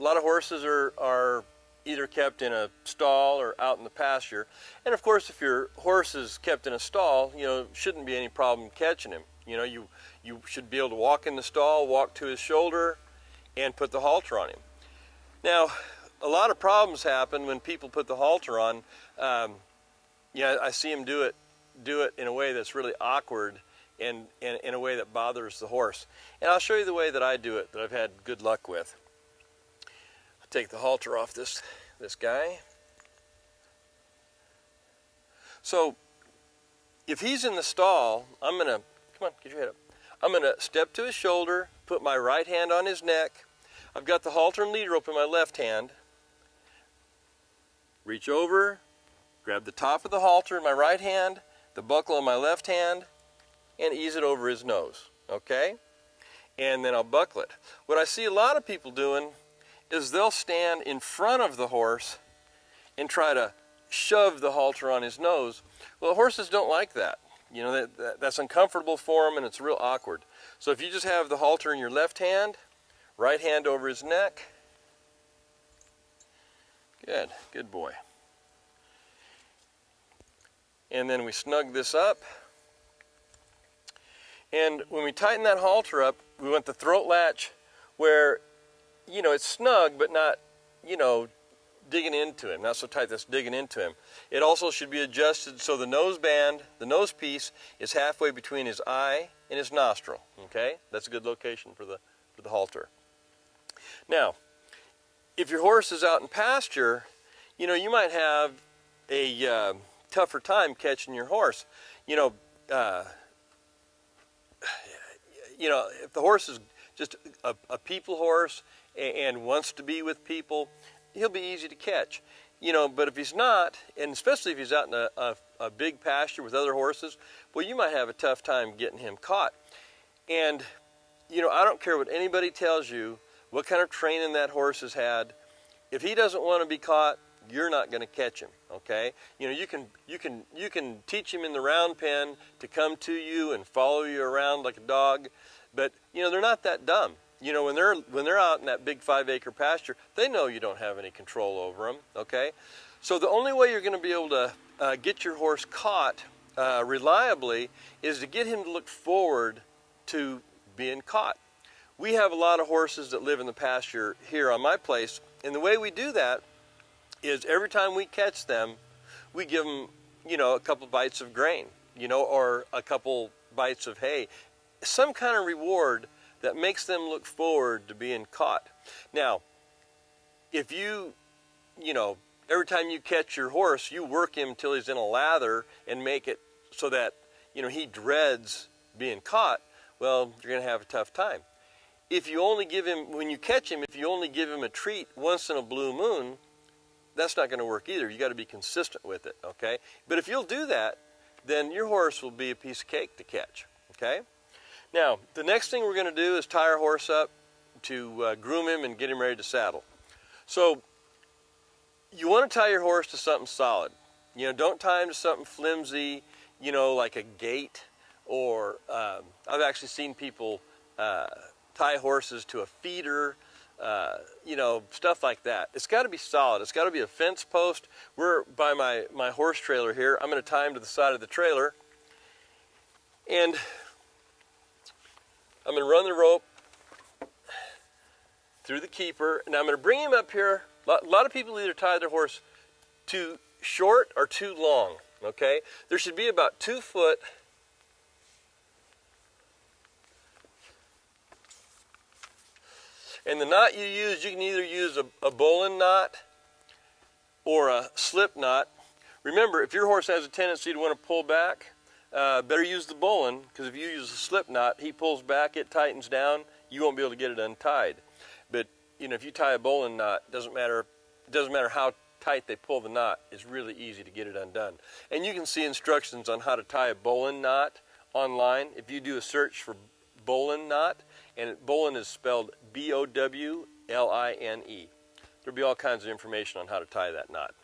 A lot of horses are either kept in a stall or out in the pasture. And of course, if your horse is kept in a stall, shouldn't be any problem catching him. You should be able to walk in the stall, walk to his shoulder, and put the halter on him. Now, a lot of problems happen when people put the halter on. I see them do it in a way that's really awkward and in a way that bothers the horse. And I'll show you the way that I do it, that I've had good luck with. I'll take the halter off this guy. So, if he's in the stall, I'm gonna, come on, get your head up. I'm gonna step to his shoulder, put my right hand on his neck. I've got the halter and lead rope in my left hand. Reach over, grab the top of the halter in my right hand, the buckle in my left hand, and ease it over his nose, okay? And then I'll buckle it. What I see a lot of people doing is they'll stand in front of the horse and try to shove the halter on his nose. Well, horses don't like that. That's uncomfortable for them, and it's real awkward. So if you just have the halter in your left hand, right hand over his neck. Good boy. And then we snug this up. And when we tighten that halter up, we want the throat latch where, it's snug, but not, digging into him, not so tight that's digging into him. It also should be adjusted so the nose band, the nose piece, is halfway between his eye and his nostril, okay? That's a good location for the halter. Now, if your horse is out in pasture, you might have a tougher time catching your horse. If the horse is just a people horse and wants to be with people, he'll be easy to catch. But if he's not, and especially if he's out in a big pasture with other horses, well, you might have a tough time getting him caught. And, I don't care what anybody tells you, what kind of training that horse has had. If he doesn't want to be caught, you're not going to catch him, okay? You can teach him in the round pen to come to you and follow you around like a dog, but they're not that dumb. When they're out in that big 5-acre pasture, they know you don't have any control over them, okay? So the only way you're going to be able to get your horse caught reliably is to get him to look forward to being caught. We have a lot of horses that live in the pasture here on my place, and the way we do that is every time we catch them, we give them, a couple bites of grain, or a couple bites of hay, some kind of reward that makes them look forward to being caught. Now, if every time you catch your horse, you work him till he's in a lather and make it so that, he dreads being caught, well, you're going to have a tough time. If you only give him, when you catch him, if you only give him a treat once in a blue moon, that's not going to work either. You got to be consistent with it, okay? But if you'll do that, then your horse will be a piece of cake to catch, okay? Now, the next thing we're going to do is tie our horse up to groom him and get him ready to saddle. So, you want to tie your horse to something solid. Don't tie him to something flimsy, like a gate, or I've actually seen people tie horses to a feeder, stuff like that. It's got to be solid. It's got to be a fence post. We're by my horse trailer here. I'm going to tie him to the side of the trailer, and I'm going to run the rope through the keeper, and I'm going to bring him up here. A lot of people either tie their horse too short or too long, okay? There should be about 2 foot and the knot you use, you can either use a bowline knot or a slip knot. Remember, if your horse has a tendency to want to pull back, better use the bowline, because if you use a slip knot, he pulls back, it tightens down, you won't be able to get it untied. But if you tie a bowline knot, it doesn't matter how tight they pull the knot, it's really easy to get it undone. And you can see instructions on how to tie a bowline knot online. If you do a search for bowline knot, and bowline is spelled B-O-W-L-I-N-E. There'll be all kinds of information on how to tie that knot.